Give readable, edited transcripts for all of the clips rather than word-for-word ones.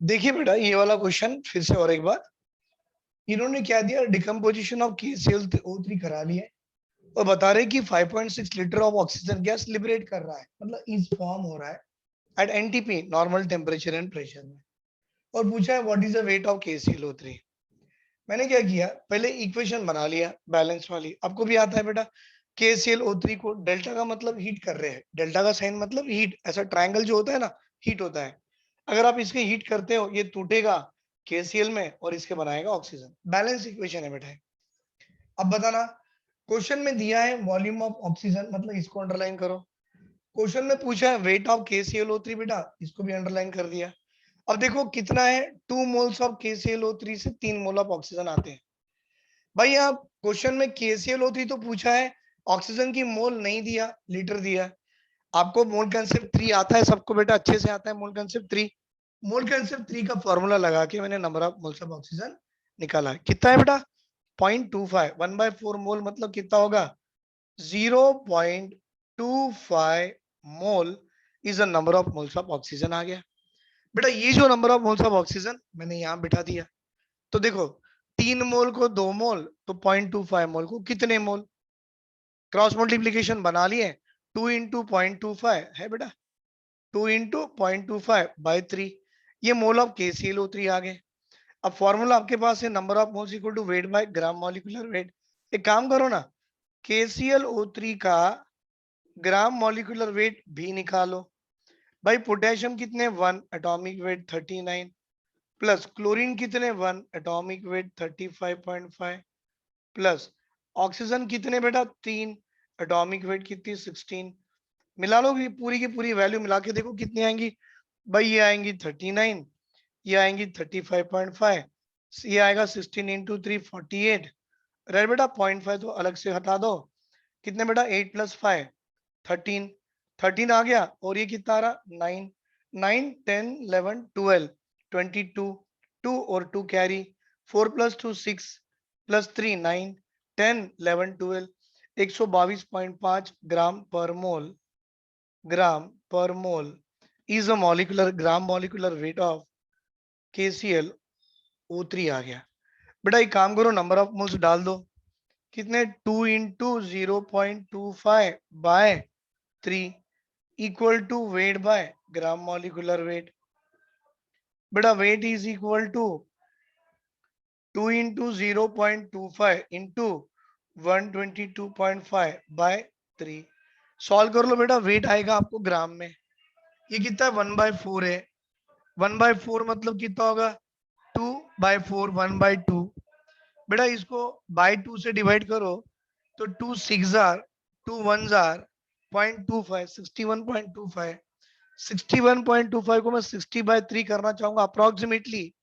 देखिए बेटा, ये वाला क्वेश्चन फिर से और एक बार, इन्होंने क्या दिया, डिकम्पोजिशन ऑफ KClO3 करा लिया और बता रहे कि 5.6 litre of oxygen gas liberate कर रहा है, मतलब इज फॉर्म हो रहा है at NTP, normal temperature and pressure में। और पूछा है what is the weight of KClO3। मैंने क्या किया, पहले इक्वेशन बना लिया बैलेंस वाली, आपको भी आता है बेटा। KClO3 को डेल्टा का मतलब हीट कर रहे हैं, डेल्टा का साइन मतलब हीट, ऐसा ट्रायंगल जो होता है ना, हीट होता है। अगर आप इसके हीट करते हो, ये टूटेगा KCl में और इसके बनाएगा ऑक्सीजन। बैलेंस इक्वेशन है बेटा। अब बताना, क्वेश्चन में दिया है वॉल्यूम ऑफ ऑक्सीजन, मतलब इसको अंडरलाइन करो। क्वेश्चन में पूछा है वेट ऑफ KClO3 बेटा, इसको भी अंडरलाइन कर दिया। अब देखो कितना है, 2 मोल्स ऑफ KClO3 से 3 मोल ऑफ ऑक्सीजन आते हैं। भाई यहाँ क्वेश्चन में KClO3 तो पूछा है, ऑक्सीजन की मोल नहीं दिया, लीटर दिया। आपको मोल कंसेप्ट 3 आता है सबको बेटा, अच्छे से आता है मोल कंसेप्ट 3। मोल कंसेप्ट 3 का फॉर्मूला लगा के मैंने number of moles of oxygen निकाला है। कितना है बेटा, 0.25। 1/4 मोल मतलब कितना होगा, 0.25 mole is the number of moles of oxygen आ गया। बेटा ये जो number of moles of oxygen मैंने यहाँ बिठा दिया, तो देखो 3 मोल को 2 मोल, तो 0.25 मोल को कितने मोल, क्रॉस मल्टीप्लीकेशन बना लिए। 2 इंटू 0.25 है बेटा, 2 इंटू 0.25/3, ये मोल ऑफ KClO3 आ गए। अब फॉर्मूला आपके पास है, number of moles equal to weight by gram molecular weight. एक काम करो ना, KClO3 का ग्राम मॉलिक्यूलर वेट भी निकालो। भाई पोटेशियम कितने 1, एटॉमिक वेट 39, प्लस क्लोरीन कितने 1, एटॉमिक वेट 35.5, प्लस ऑक्सीजन कितने बेटा 3, एटॉमिक वेट कितनी 16। मिला लो पूरी की पूरी वैल्यू मिला के देखो कितनी आएंगी। भाई ये आएंगी 39, ये आएंगी 35.5, ये आएगा 16 इंटू 3 48। रेड बेटा 0.5 तो अलग से हटा दो, कितने बेटा 8 + 5 13, 13 आ गया, और ये कितना आ रहा 9, 9 10 11 12 22, 2 और 2 कैरी, 4 + 2 6 + 3 9 10 11 12, 122.5 ग्राम पर मोल, ग्राम पर mole is a molecular, gram molecular wait of KClO3 आ गया। बेटा एक काम करो, नंबर ऑफ मोल्स डाल दो, कितने 2 into 0.25/3 equal to weight by gram molecular weight. बेटा weight is equal to 2 into 0.25 into 122.5/3। Solve कर लो बेटा, वेट आएगा आपको ग्राम में। ये कितना है 1/4 है, 1/4 मतलब कितना होगा 2/4, 1/2। बेटा इसको बाय 2 से डिवाइड करो, तो 2 6 जार, 2 1 जार 0.25, 61.25। 61.25 को मैं 60/3 करना चाहूंगा अप्रोक्सीमेटली।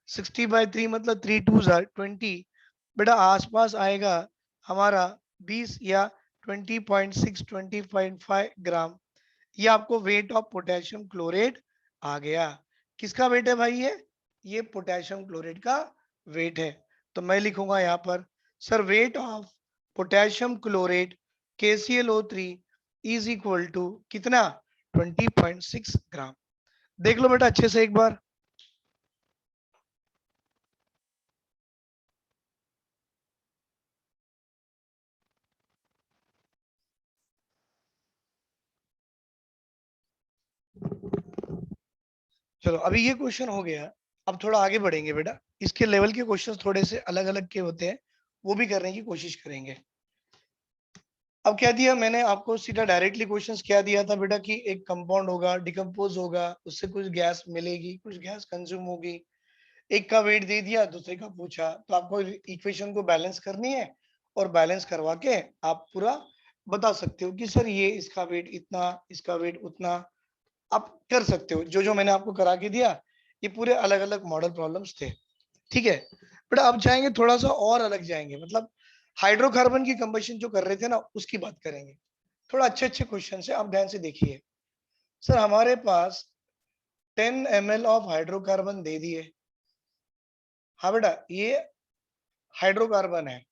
60/3 मतलब 3 2 जार 20। बेटा आसपास आएगा हमारा 20 या 20.6, 20.5 ग्राम। ये आपको वेट ऑफ पोटेशियम क्लोरेट आ गया। किसका वेट है भाई ये पोटेशियम क्लोरेट का वेट है। तो मैं लिखूंगा यहाँ पर, sir weight of potassium chlorate KClO3 is equal to कितना 20.6 ग्राम। देख लो बेटा अच्छे से एक बार। चलो अभी ये क्वेश्चन हो गया, अब थोड़ा आगे बढ़ेंगे बेटा। इसके लेवल के क्वेश्चंस थोड़े से अलग अलग के होते हैं, वो भी करने की कोशिश करेंगे। अब क्या दिया मैंने आपको, सीधा डायरेक्टली क्वेश्चंस क्या दिया था बेटा कि एक कंपाउंड होगा, डिकम्पोज होगा, उससे कुछ गैस मिलेगी, कुछ गैस कंज्यूम होगी। एक का वेट दे दिया, दूसरे का पूछा, तो आपको इक्वेशन को बैलेंस करनी है और बैलेंस करवा के आप पूरा बता सकते हो कि सर ये इसका वेट इतना, इसका वेट उतना। आप कर सकते हो जो जो मैंने आपको करा के दिया, ये पूरे अलग अलग मॉडल प्रॉब्लम्स थे। ठीक है बेटा, अब जाएंगे थोड़ा सा और अलग जाएंगे, मतलब हाइड्रोकार्बन की कंबशन जो कर रहे थे ना, उसकी बात करेंगे। थोड़ा अच्छे अच्छे क्वेश्चन है, आप ध्यान से देखिए। सर हमारे पास 10 ml ऑफ हाइड्रोकार्बन दे दिए। हाँ बेटा ये हाइड्रोकार्बन है,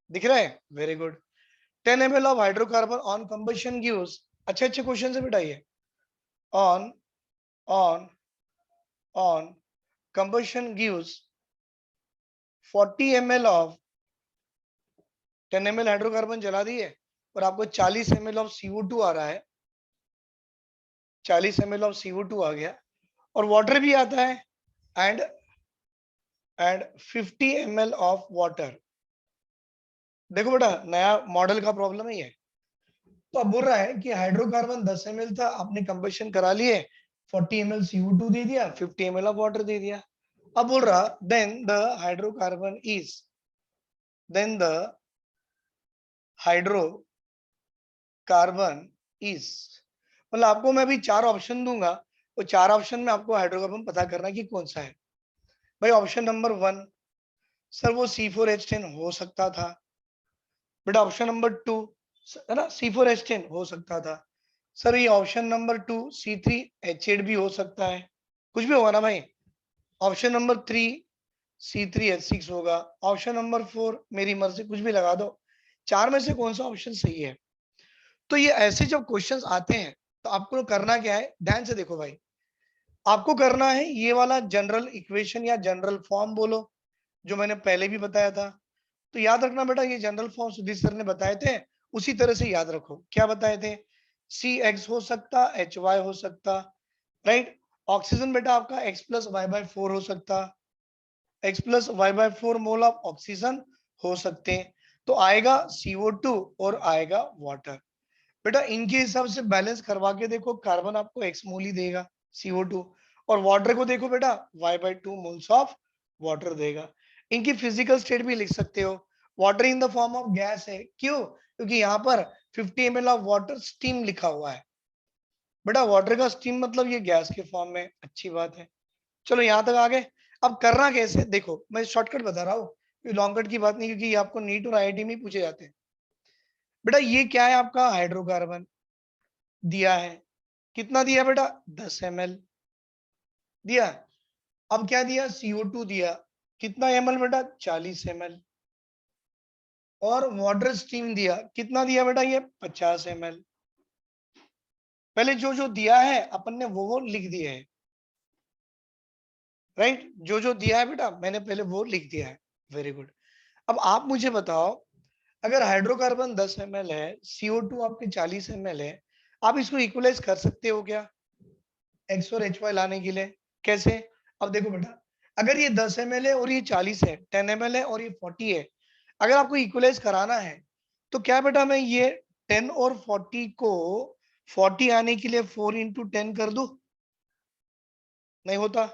दिख रहा है, very good. 10 ml of hydrocarbon on combustion gives, अच्छे अच्छे क्वेश्चन है बेटा ये। On on on combustion gives 40 ml of 10 ml hydrocarbon जला दिए और आपको 40 ml ऑफ CO2 आ रहा है, 40 ml ऑफ CO2 आ गया और वाटर भी आता है एंड 50 ml ऑफ वाटर। देखो बेटा नया मॉडल का प्रॉब्लम है ये। तो अब बोल रहा है कि हाइड्रोकार्बन 10 ml था, आपने कंबशन करा लिए, 40 ml CO2 दे दिया, 50 ml ऑफ वाटर दे दिया। अब बोल रहा then the hydrocarbon is, then the hydrocarbon is, मतलब आपको मैं अभी 4 ऑप्शन दूंगा, वो 4 ऑप्शन में आपको हाइड्रोकार्बन पता करना है कि कौन सा है। भाई ऑप्शन नंबर 1 सर वो C4H10 हो सकता था। बेटा ऑप्शन नंबर 2 है ना C4H10 हो सकता था। सर ये ऑप्शन नंबर 2 C3H8 भी हो सकता है, कुछ भी होगा ना भाई। ऑप्शन नंबर 3 C3H6 होगा। ऑप्शन नंबर 4 मेरी मर्जी, कुछ भी लगा दो। 4 में से कौन सा ऑप्शन सही है? तो ये ऐसे जब क्वेश्चंस आते हैं तो आपको करना क्या है, ध्यान से देखो भाई। आपको करना है ये वाला जनरल इक्वेशन या जनरल फॉर्म बोलो जो मैंने पहले भी बताया था। तो याद रखना बेटा ये जनरल फॉर्म सुधीर सर ने बताए थे, उसी तरह से याद रखो। क्या बताए थे? CX हो सकता, HY हो सकता, राइट। ऑक्सीजन बेटा आपका X प्लस Y/4 हो सकता, X plus Y/4 mole of oxygen हो सकते हैं। तो आएगा CO2 और आएगा वाटर। बेटा इनके हिसाब से बैलेंस करवा के देखो, कार्बन आपको X मोल ही देगा CO2, और वाटर को देखो बेटा Y/2 मोल्स ऑफ वाटर देगा। इनकी फिजिकल स्टेट भी लिख सकते हो, water in the form of gas है। क्यों? क्योंकि यहाँ पर 50 ml ऑफ वाटर स्टीम लिखा हुआ है। बेटा वाटर का स्टीम मतलब ये गैस के फॉर्म में, अच्छी बात है। चलो यहाँ तक आ गए। अब करना कैसे, देखो मैं शॉर्टकट बता रहा हूँ, लॉन्ग कट की बात नहीं, क्योंकि आपको नीट और IIT में पूछे जाते हैं। बेटा ये क्या है, आपका हाइड्रोकार्बन दिया है, कितना दिया बेटा 10 ml दिया। अब क्या दिया, CO2 दिया, कितना ml बेटा 40 ml, और वाटर स्टीम दिया, कितना दिया बेटा ये 50 ml। पहले जो जो दिया है अपन ने वो लिख दिया है, राइट। जो जो दिया है बेटा मैंने पहले वो लिख दिया है, वेरी गुड। अब आप मुझे बताओ, अगर हाइड्रोकार्बन 10 ml है, CO2 आपके 40 ml है, आप इसको इक्वलाइज कर सकते हो क्या X और HY लाने के लिए? कैसे? अब देखो बेटा, अगर ये 10 ml है और ये 40 है, 10 ml है और ये 40 है, अगर आपको इक्वलाइज कराना है तो क्या बेटा मैं ये 10 और 40 को 40 आने के लिए 4 इंटू 10 कर दूं? नहीं होता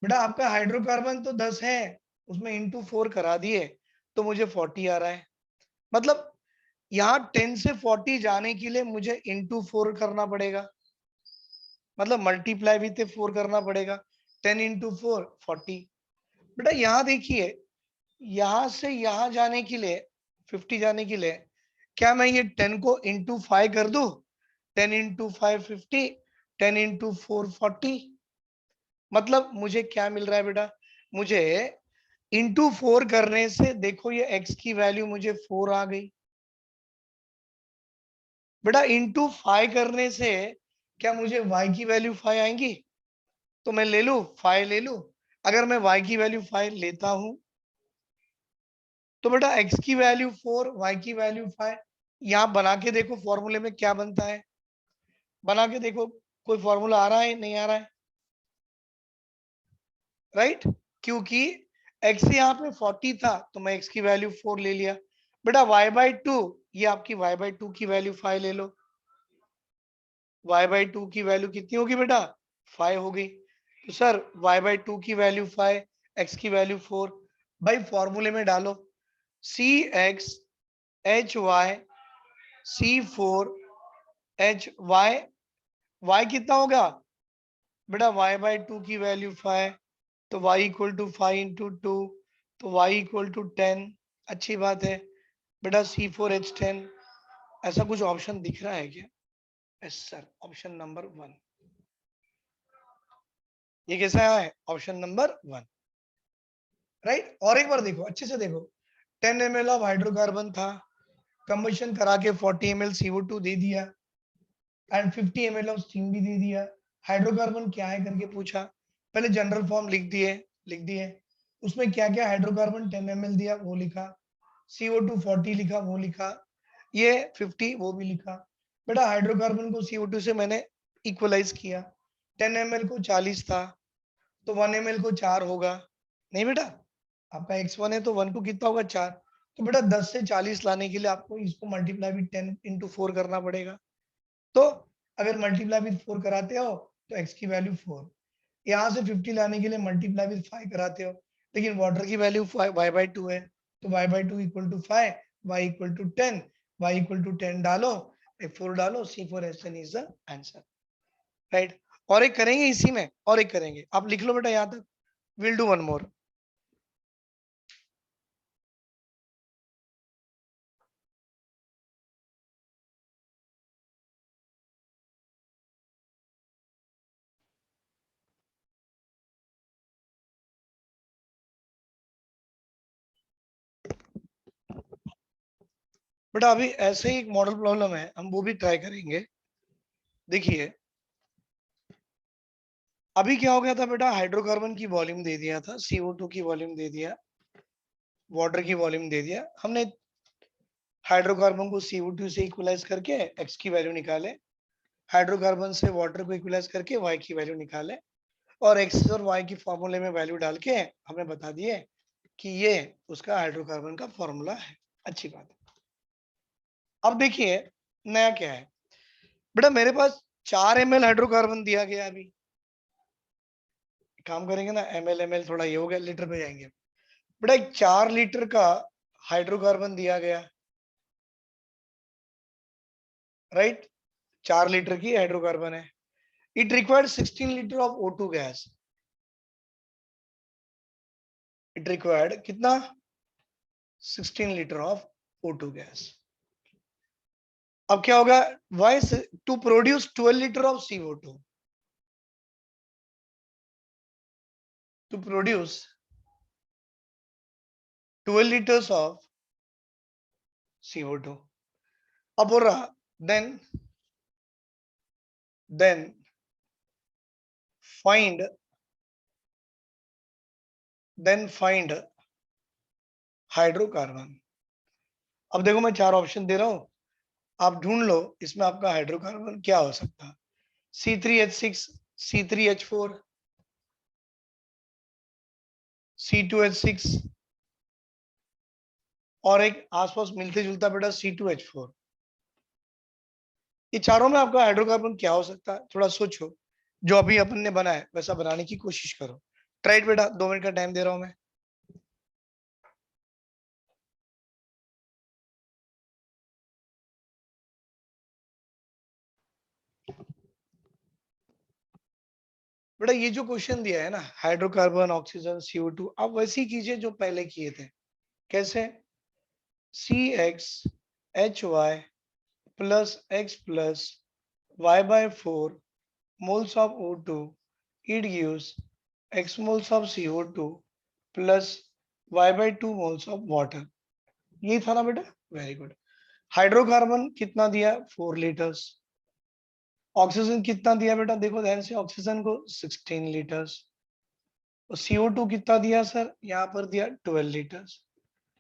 बेटा, आपका हाइड्रोकार्बन तो 10 है, उसमें इंटू 4 करा दिए तो मुझे 40 आ रहा है। मतलब यहाँ 10 से 40 जाने के लिए मुझे इंटू 4 करना पड़ेगा, मतलब मल्टीप्लाई विथ 4 करना पड़ेगा। 10 इंटू 4 40। बेटा यहाँ देखिए, यहाँ से यहाँ जाने के लिए 50 जाने के लिए क्या मैं ये 10 को इंटू 5 कर दूं? 10 इंटू 5 50, 10 इंटू 4 40। मतलब मुझे क्या मिल रहा है बेटा, मुझे इंटू 4 करने से देखो ये x की वैल्यू मुझे 4 आ गई। बेटा इंटू 5 करने से क्या मुझे y की वैल्यू 5 आएंगी? तो मैं ले लू 5 ले लू। अगर मैं y की वैल्यू 5 लेता हूं तो बेटा x की वैल्यू 4, y की वैल्यू 5, यहां बना के देखो फॉर्मूले में क्या बनता है, बना के देखो कोई फॉर्मूला आ रहा है नहीं आ रहा है, राइट। क्योंकि x यहाँ पे 40 था तो मैं x की वैल्यू 4 ले लिया। बेटा y/2, ये आपकी y/2 की वैल्यू 5 ले लो, y/2 की वैल्यू कितनी होगी बेटा 5 हो गई। तो सर y/2 की वैल्यू 5, x की वैल्यू 4, भाई फॉर्मूले में डालो CX HY C4HY, y कितना होगा बेटा y/2 की वैल्यू 5, तो y इक्वल टू 5 इंटू 2, तो y इक्वल टू 10। अच्छी बात है बेटा C4H10। ऐसा कुछ ऑप्शन दिख रहा है क्या? यस सर, ऑप्शन नंबर 1 ये कैसा है, ऑप्शन नंबर 1, राइट। और एक बार देखो अच्छे से देखो, 10 ml ऑफ हाइड्रोकार्बन था, कंबशन करा के 40 ml CO2 दे दिया एंड 50 ml ऑफ स्टीम भी दे दिया। हाइड्रोकार्बन क्या है करके पूछा, पहले जनरल फॉर्म लिख दिए। उसमें क्या क्या हाइड्रोकार्बन 10 ml दिया वो लिखा, CO2 40 लिखा वो लिखा, ये 50 वो भी लिखा। बेटा हाइड्रोकार्बन को CO2 से मैंने इक्वलाइज किया, 10 ml को 40 था तो 1 ml को 4 होगा। नहीं बेटा, आपका x1 है तो 1 को कितना होगा 4। तो बेटा 10 से 40 लाने के लिए आपको इसको मल्टीप्लाई विद 10 into 4 करना पड़ेगा। तो अगर मल्टीप्लाई विद 4 कराते हो तो x की वैल्यू 4, यहाँ से 50 लाने के लिए मल्टीप्लाई विद 5 कराते हो, लेकिन वाटर की वैल्यू y/2 है तो y/2 equal to 5, y equal to 10, y equal to 10 डालो, 4 डालो, C4H10 is the answer, right. और एक करेंगे इसी में, और एक करेंगे, आप लिख लो बेटा यहाँ तक, विल डू वन मोर। बेटा अभी ऐसे ही एक मॉडल प्रॉब्लम है, हम वो भी ट्राई करेंगे। देखिए अभी क्या हो गया था बेटा, हाइड्रोकार्बन की वॉल्यूम दे दिया था, CO2 की वॉल्यूम दे दिया, वाटर की वॉल्यूम दे दिया, हमने हाइड्रोकार्बन को CO2 से इक्वलाइज करके x की वैल्यू निकाले, हाइड्रोकार्बन से वाटर को इक्वलाइज करके y की वैल्यू निकाले, और x और y की फॉर्मूले में वैल्यू डाल के हमें बता दिए कि ये उसका हाइड्रोकार्बन का फॉर्मूला है। अच्छी बात है। अब देखिए नया क्या है बेटा, मेरे पास 4 ml हाइड्रोकार्बन दिया गया। अभी काम करेंगे ना, ml थोड़ा ये हो गया, लीटर पे जाएंगे। बेटा एक 4 लीटर का हाइड्रोकार्बन दिया गया, राइट, 4 लीटर की हाइड्रोकार्बन है। It required 16 litre of O2 gas. It required कितना, 16 लीटर ऑफ O2 गैस। अब क्या होगा, why to produce 12 litre of CO2, to produce 12 liters of CO2। अब बोल रहा then find हाइड्रोकार्बन। अब देखो मैं 4 ऑप्शन दे रहा हूं, आप ढूंढ लो इसमें आपका हाइड्रोकार्बन क्या हो सकता है। C3H6, C3H4, C2H6 और एक आसपास मिलते जुलता बेटा C2H4। ये चारों में आपका हाइड्रोकार्बन क्या हो सकता है, थोड़ा सोचो, जो अभी अपन ने बनाया वैसा बनाने की कोशिश करो। ट्राइट बेटा, 2 मिनट का टाइम दे रहा हूं मैं। बेटा ये जो क्वेश्चन दिया है ना, हाइड्रोकार्बन, ऑक्सीजन, CO2, आप वैसे ही कीजिए जो पहले किए थे। कैसे, CxHy plus x plus y/4 moles of O2, it gives x moles of CO2 plus y/2 moles of water। ये था ना बेटा, वेरी गुड। हाइड्रोकार्बन कितना दिया, 4 लीटर्स। ऑक्सीजन कितना दिया बेटा, देखो ध्यान से, ऑक्सीजन को 16 लीटर्स। और CO2 कितना दिया सर, यहाँ पर दिया 12 लीटर्स।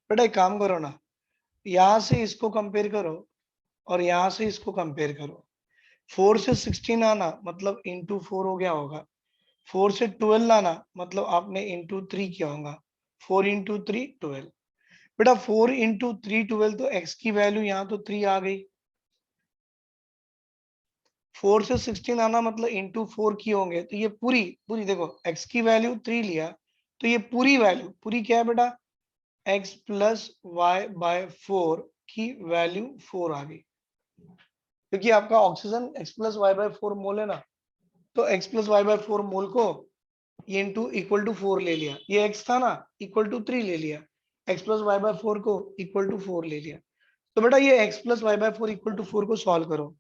बेटा एक काम करो ना, यहाँ से इसको कंपेयर करो और यहाँ से इसको कंपेयर करो। 4 से 16 आना मतलब इंटू 4 हो गया होगा, 4 से 12 लाना मतलब आपने इंटू 3 किया होगा, 4 इंटू 3 12। बेटा 4 इंटू 3 12, तो x की वैल्यू यहाँ तो 3 आ गई। 4 से 16 आना मतलब इंटू 4 किए होंगे, तो ये पूरी पूरी देखो, x की वैल्यू 3 लिया तो ये पूरी वैल्यू, पूरी क्या है बेटा, x प्लस y/4 की वैल्यू 4 आ गई, क्योंकि आपका ऑक्सीजन x प्लस y/4 मोल है ना, तो x प्लस y/4 मोल को ये इंटू इक्वल टू 4 ले लिया, ये x था ना, इक्वल टू 3 ले लिया, x प्लस y/4 को इक्वल टू 4 ले लिया। तो बेटा ये x plus y/4 equal to 4 को सॉल्व करो,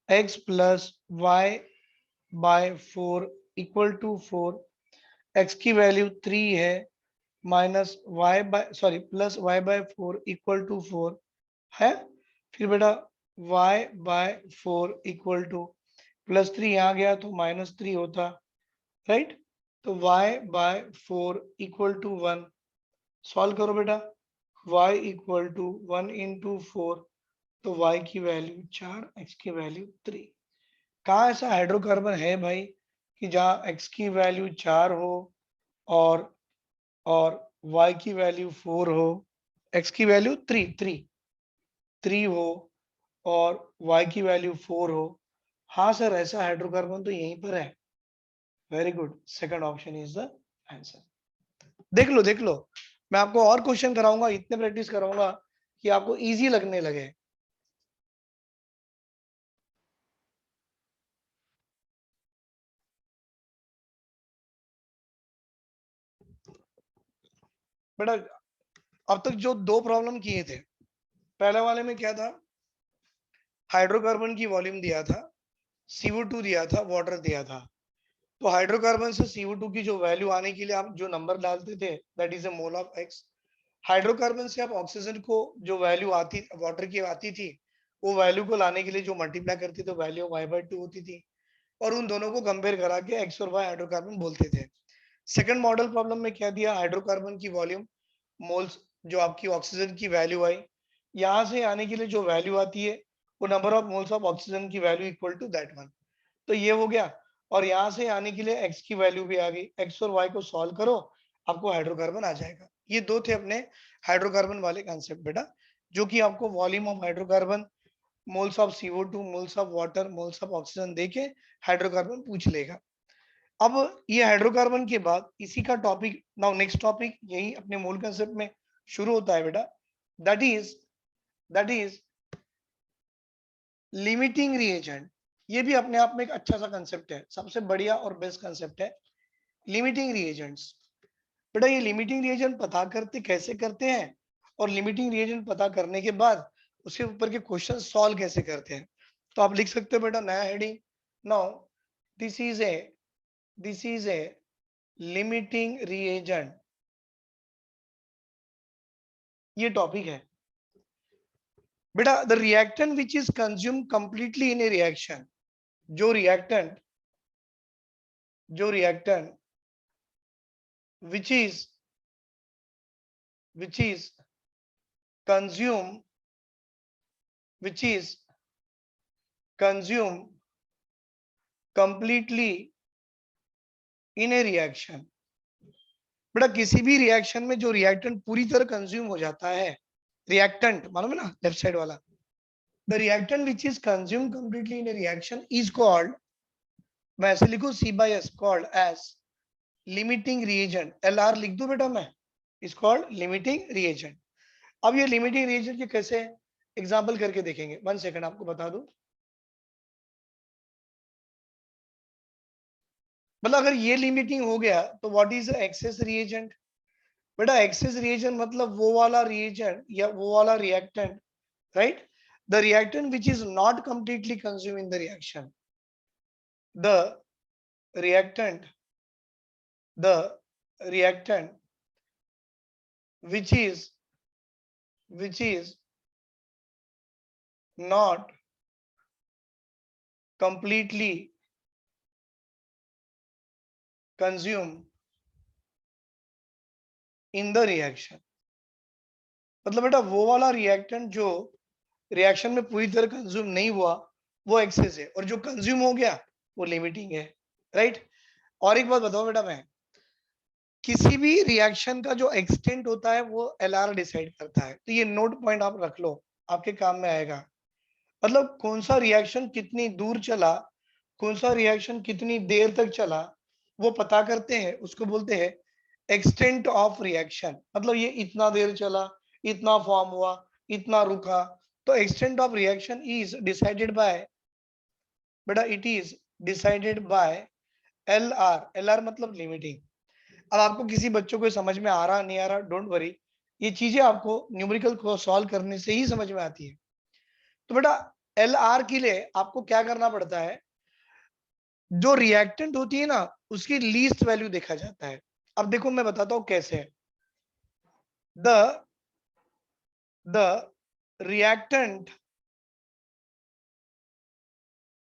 x plus y/4 equal to 4, x की वैल्यू 3 है, minus plus y/4 equal to 4 है, फिर बेटा y/4 इक्वल टू प्लस 3 यहाँ गया तो -3 होता, राइट। तो y/4 इक्वल टू 1। सॉल्व करो बेटा, y इक्वल टू 1 इंटू 4, तो y की वैल्यू 4, x की वैल्यू 3। कहाँ ऐसा हाइड्रोकार्बन है भाई कि जहाँ x की वैल्यू 4 हो और y की वैल्यू 4 हो, x की वैल्यू 3 हो और y की वैल्यू 4 हो। हाँ सर, ऐसा हाइड्रोकार्बन तो यहीं पर है। Very good, second option is the answer. देख लो, मैं आपको और क्वेश्चन कराऊंगा, इतने प्रैक्टिस कराऊंगा कि आपको इजी लगने लगे। बेटा अब तक जो दो प्रॉब्लम किए थे, पहले वाले में क्या था, हाइड्रोकार्बन की वॉल्यूम दिया था, CO2 दिया था, वाटर दिया था। तो हाइड्रोकार्बन से CO2 की जो वैल्यू आने के लिए आप जो नंबर डालते थे, that is a mole of x. Hydrocarbon से आप ऑक्सीजन को जो वैल्यू आती, वाटर की आती थी, वो वैल्यू को लाने के लिए जो मल्टीप्लाई करते थे, वैल्यू y/2 होती थी। और उन दोनों को कंपेयर करा के एक्स और वाई हाइड्रोकार्बन बोलते थे। सेकंड मॉडल प्रॉब्लम में क्या दिया, हाइड्रोकार्बन की वॉल्यूम, मोल्स, जो आपकी ऑक्सीजन की वैल्यू आई, यहाँ से आने के लिए जो वैल्यू आती है, वो number of moles of oxygen की value equal to that one. तो ये हो गया। और यहाँ से आने के लिए एक्स की वैल्यू भी आ गई, एक्स और वाई को सॉल्व करो, आपको हाइड्रोकार्बन आ जाएगा। ये दो थे अपने हाइड्रोकार्बन वाले कॉन्सेप्ट बेटा, जो कि आपको volume of hydrocarbon, moles of CO2, moles of water, moles of oxygen देके हाइड्रोकार्बन पूछ लेगा। अब ये हाइड्रोकार्बन के बाद इसी का टॉपिक, नाउ नेक्स्ट टॉपिक यही अपने मूल कंसेप्ट में शुरू होता है बेटा, दैट इज लिमिटिंग रिएजेंट। ये भी अपने आप में एक अच्छा सा कंसेप्ट है, सबसे बढ़िया और बेस्ट कंसेप्ट है लिमिटिंग रिएजेंट्स। बेटा ये लिमिटिंग रिएजेंट पता करते कैसे करते हैं, और लिमिटिंग रिएजेंट पता करने के बाद उसके ऊपर के क्वेश्चन सॉल्व कैसे करते हैं। तो आप लिख सकते हो बेटा, नया heading, now this is a limiting reagent, ये टॉपिक है बेटा। The reactant which is consume completely in a reaction, जो reactant which is consume which is consume completely in a reaction। बेटा किसी भी रिएक्शन में जो रिएक्टेंट पूरी तरह कंज्यूम हो जाता है, रिएक्टेंट मालूम है ना, लेफ्ट साइड वाला, the reactant which is consume completely in a reaction is called, मैं ऐसे लिखूं C/S, called as limiting reagent. LR लिख दूं बेटा मैं, इज कॉल्ड लिमिटिंग रिएजेंट। अब ये लिमिटिंग रिएजेंट के कैसे एग्जांपल करके देखेंगे, 1 सेकंड आपको बता दूं। मतलब अगर ये लिमिटिंग हो गया तो व्हाट इज एक्सेस रिएजेंट। बेटा एक्सेस रिएजेंट मतलब वो वाला रिएजेंट या वो वाला reactant, right, the reactant which is not completely consume in the reaction, the reactant the reactant which is not completely consumed in the reaction। मतलब बेटा वो वाला रिएक्टेंट जो रिएक्शन में पूरी तरह कंज्यूम नहीं हुआ वो एक्सेस है, और जो कंज्यूम हो गया वो लिमिटिंग है, राइट। और एक बात बताओ बेटा, मैं किसी भी रिएक्शन का जो एक्सटेंट होता है वो LR डिसाइड करता है। तो ये नोट पॉइंट आप रख लो, आपके काम में आएगा। मतलब कौन सा रिएक्शन कितनी दूर चला, कौन सा रिएक्शन कितनी देर तक चला, वो पता करते हैं, उसको बोलते हैं एक्सटेंट ऑफ रिएक्शन। मतलब ये इतना देर चला, इतना फॉर्म हुआ, इतना रुका। तो extent of reaction is decided by, बेटा it is decided by LR मतलब लिमिटिंग। अब आपको किसी बच्चों को समझ में आ रहा नहीं आ रहा, डोंट वरी, ये चीजें आपको न्यूमेरिकल को सॉल्व करने से ही समझ में आती है। तो बेटा LR के लिए आपको क्या करना पड़ता है, जो रिएक्टेंट होती है ना उसकी लीस्ट वैल्यू देखा जाता है। अब देखो मैं बताता हूं कैसे। द रिएक्टेंट,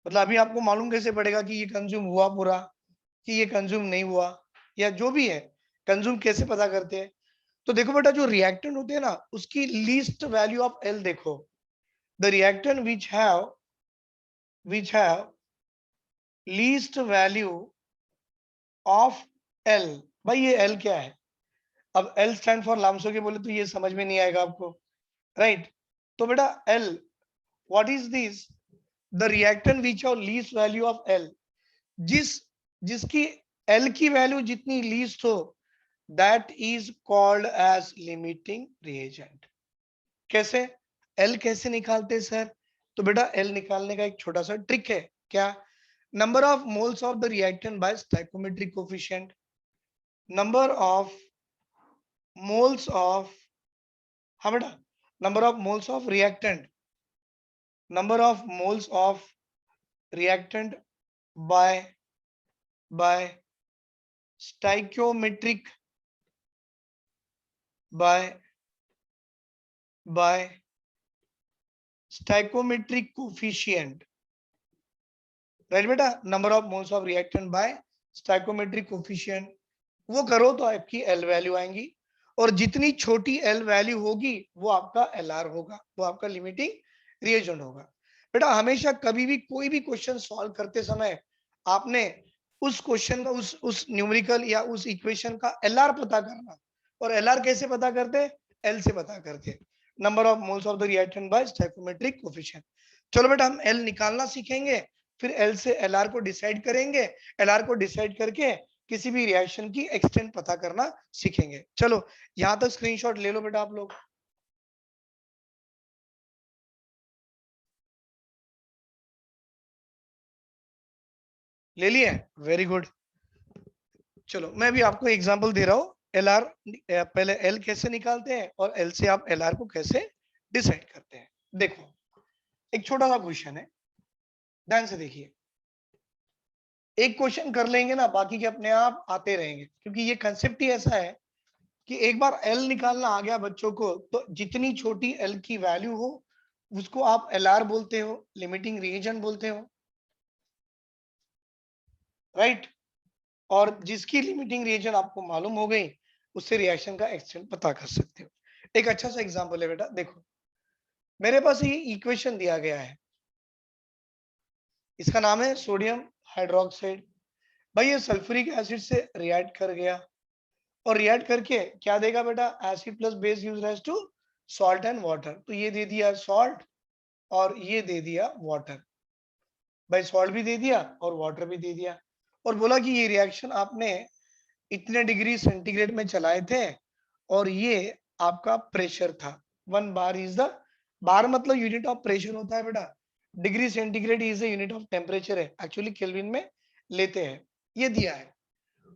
मतलब अभी आपको मालूम कैसे पड़ेगा कि ये कंज्यूम हुआ पूरा कि ये कंज्यूम नहीं हुआ। या जो भी है कंज्यूम कैसे पता करते हैं? तो देखो बेटा जो रिएक्टेंट होते हैं ना उसकी लीस्ट वैल्यू ऑफ एल देखो, the reactant which have least value of L. भाई ये एल क्या है? अब एल स्टैंड फॉर लामसो के बोले तो ये समझ में नहीं आएगा आपको, राइट? तो बेटा L, what is this? The reactant which of least value of L, जिस जिसकी एल की वैल्यू जितनी लीस्ट हो, that is called as limiting reagent. कैसे? एल कैसे निकालते हैं सर? तो बेटा एल निकालने का एक छोटा सा ट्रिक है। क्या? Number of moles of the reactant by stoichiometric coefficient, number of moles of, हाँ बेटा, number of moles of reactant, number of moles of reactant by stoichiometric by stoichiometric coefficient, right बेटा? Number of moles of reactant by stoichiometric coefficient, वो करो तो आपकी L value आएंगी, और जितनी छोटी एल वैल्यू होगी वो आपका एल आर होगा, वो आपका लिमिटिंग रिएजेंट होगा। बेटा हमेशा कभी भी कोई भी क्वेश्चन सॉल्व करते समय आपने उस क्वेश्चन का उस न्यूमेरिकल या उस इक्वेशन का एल आर पता करना। और एल आर कैसे पता करते? एल से पता करते, number of moles of the reactant by stoichiometric coefficient. चलो बेटा हम एल निकालना सीखेंगे, फिर एल से एल आर को डिसाइड करेंगे, एल आर को डिसाइड करके किसी भी रिएक्शन की एक्सटेंट पता करना सीखेंगे। चलो यहां तक स्क्रीनशॉट ले लो बेटा आप लोग। ले लिए? Very good. चलो मैं भी आपको एग्जांपल दे रहा हूं, एल आर पहले एल कैसे निकालते हैं और एल से आप एल आर को कैसे डिसाइड करते हैं। देखो एक छोटा सा क्वेश्चन है, ध्यान से देखिए। एक क्वेश्चन कर लेंगे ना, बाकी के अपने आप आते रहेंगे, क्योंकि ये कंसेप्ट ही ऐसा है कि एक बार एल निकालना आ गया बच्चों को, तो जितनी छोटी एल की वैल्यू हो उसको आप एल आर बोलते हो, लिमिटिंग रिएजेंट बोलते हो, राइट? और जिसकी लिमिटिंग रिएजेंट आपको मालूम हो गई उससे रिएक्शन का एक्सटेंट पता कर सकते हो। एक अच्छा सा एग्जांपल है बेटा, देखो मेरे पास ये इक्वेशन दिया गया है, इसका नाम है सोडियम हाइड्रोक्साइड। भाई ये सल्फ्यूरिक एसिड से रिएक्ट कर गया, और रिएक्ट करके क्या देगा बेटा? Acid plus base use raise to salt and water. तो ये दे दिया सॉल्ट और ये दे दिया वाटर। भाई सॉल्ट भी दे दिया और वाटर भी दे दिया, और बोला कि ये रिएक्शन आपने इतने डिग्री सेंटीग्रेड में चलाए थे, और ये आपका प्रेशर था। 1 बार इज द, बार मतलब यूनिट ऑफ प्रेशर होता है बेटा, degree centigrade is the unit of temperature है, एक्चुअली केल्विन में लेते हैं। ये दिया है,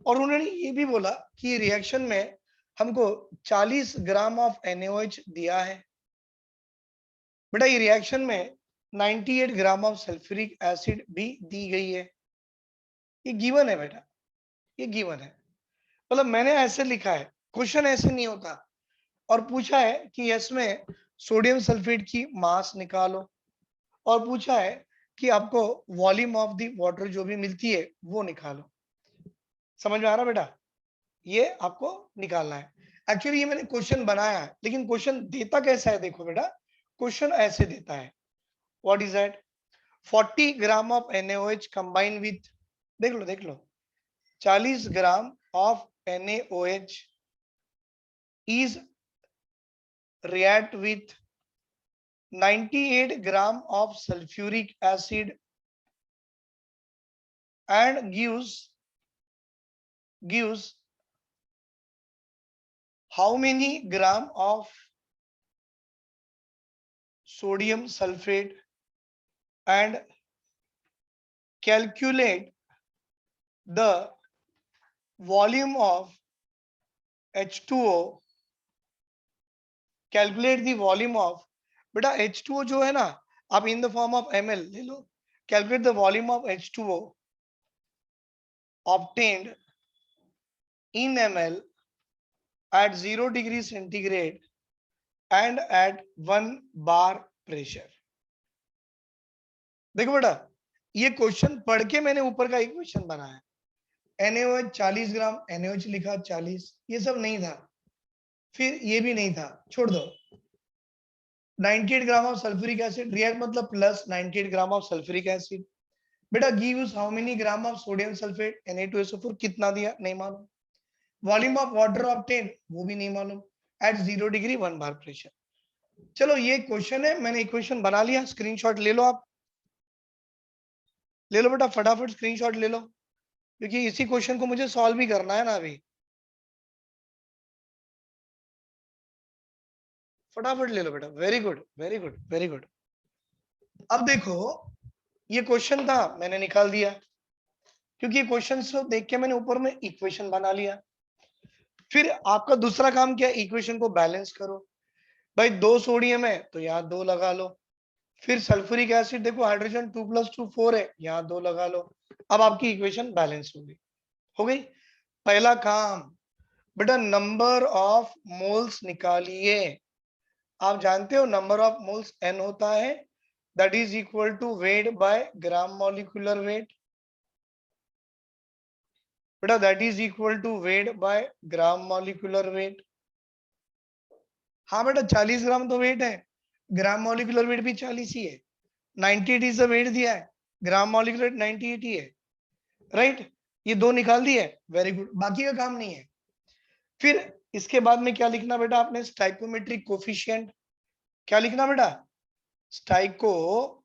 और उन्होंने ये भी बोला कि रिएक्शन में हमको 40 ग्राम ऑफ NaOH दिया है। बेटा ये रिएक्शन में 98 ग्राम ऑफ सल्फ्यूरिक एसिड भी दी गई है। ये गिवन है बेटा, ये गिवन है। मतलब मैंने ऐसे लिखा है, क्वेश्चन ऐसे नहीं होता। और पूछा है कि इसमें सोडियम सल्फेट की मास निकालो, और पूछा है कि आपको वॉल्यूम ऑफ द वाटर जो भी मिलती है वो निकालो। समझ में आ रहा बेटा? ये आपको निकालना है। एक्चुअली ये मैंने क्वेश्चन बनाया है, लेकिन क्वेश्चन देता कैसा है देखो बेटा, क्वेश्चन ऐसे देता है, what is that? 40 gram of NaOH combine with, देख लो 40 gram of NaOH is react with 98 gram of sulfuric acid and gives how many gram of sodium sulfate, and calculate the volume of H2O, calculate the volume of, बेटा H2O जो है ना, आप in the form of ml ले लो, calculate the volume of H2O obtained in ml at 0 degree centigrade and at 1 bar pressure। देखो बेटा ये question पढ़ के मैंने ऊपर का इक्वेशन बनाया, NaOH 40 ग्राम, NaOH लिखा 40, ये सब नहीं था, फिर ये भी नहीं था, छोड़ दो। 98 gram of sulphuric acid, react मतलब plus 98 gram of sulphuric acid. बेटा gives how many gram of sodium sulphate Na2SO4, कितना दिया नहीं मालूम। वॉल्यूम ऑफ वाटर ऑब्टेन, वो भी नहीं मालूम, एट 0 डिग्री 1 बार प्रेशर। चलो ये क्वेश्चन है, मैंने इक्वेशन बना लिया, स्क्रीनशॉट ले लो आप, ले लो बेटा फटाफट स्क्रीनशॉट ले लो, क्योंकि इसी क्वेश्चन को मुझे सॉल्व भी करना है ना अभी, फटाफट ले लो बेटा। Very good very good very good. अब देखो ये क्वेश्चन था, मैंने निकाल दिया, क्योंकि क्वेश्चन को देख के मैंने ऊपर में इक्वेशन बना लिया। फिर आपका दूसरा काम क्या है, इक्वेशन को बैलेंस करो। भाई 2 सोडियम है तो यहाँ 2 लगा लो, फिर सल्फ्यूरिक एसिड देखो हाइड्रोजन 2 + 2 4 है, यहाँ 2 लगा लो। अब आपकी इक्वेशन बैलेंस हो गई। पहला काम बेटा नंबर ऑफ मोल्स निकालिए। आप जानते हो नंबर ऑफ मोल्स n होता है, that is equal to weight by gram molecular weight. बेटा that is equal to weight by gram molecular weight. हाँ बेटा 40 ग्राम तो वेट है, ग्राम मॉलिक्यूलर वेट भी 40 ही है। 98 इज द वेट दिया है, ग्राम मॉलिक्यूलर 98 ही है, राइट। ये 2 निकाल दिए, वेरी गुड, बाकी का काम नहीं है। फिर इसके बाद में क्या लिखना बेटा आपने, स्टाइकोमेट्रिक कोफिशिएंट। क्या लिखना बेटा, स्टाइकोमेट्रिक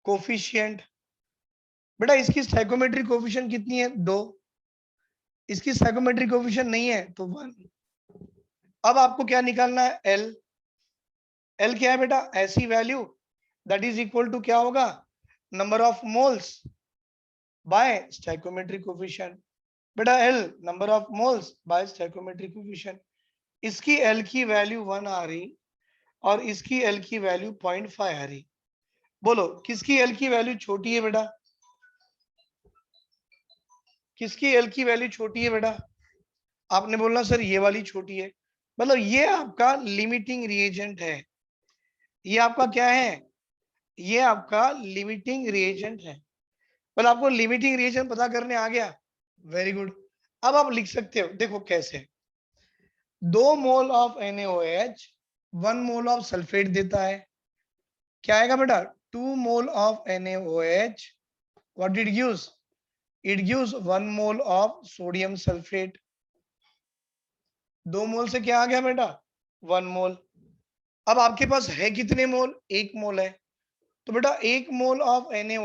कोफिशिएंट। बेटा इसकी स्टाइकोमेट्रिक कोफिशिएंट कितनी है, 2। इसकी स्टाइकोमेट्रिक कोफिशिएंट नहीं है तो 1। अब आपको क्या निकालना है, एल। एल क्या है बेटा, ऐसी value that is equal to क्या होगा, number of moles by stoichiometric coefficient. बेटा L number of moles by stoichiometric coefficient. इसकी एल की वैल्यू 1 आ रही और इसकी एल की वैल्यू 0.5 आ रही। बोलो किसकी एल की वैल्यू छोटी है बेटा, किसकी एल की वैल्यू छोटी है बेटा। आपने बोलना सर ये वाली छोटी है, मतलब ये आपका लिमिटिंग रिएजेंट है। ये आपका क्या है, ये आपका लिमिटिंग रिएजेंट है। मतलब आपको लिमिटिंग रिएजेंट पता करने आ गया, वेरी गुड। अब आप लिख सकते हो, देखो कैसे, 2 mole of NaOH 1 mole of sulphate देता है। क्या आएगा बेटा, 2 mole of NaOH, what did gives, it gives 1 mole of sodium sulphate. 2 मोल से क्या आ गया बेटा, 1 मोल। अब आपके पास है कितने मोल, 1 मोल है, तो बेटा 1 मोल ऑफ NaOH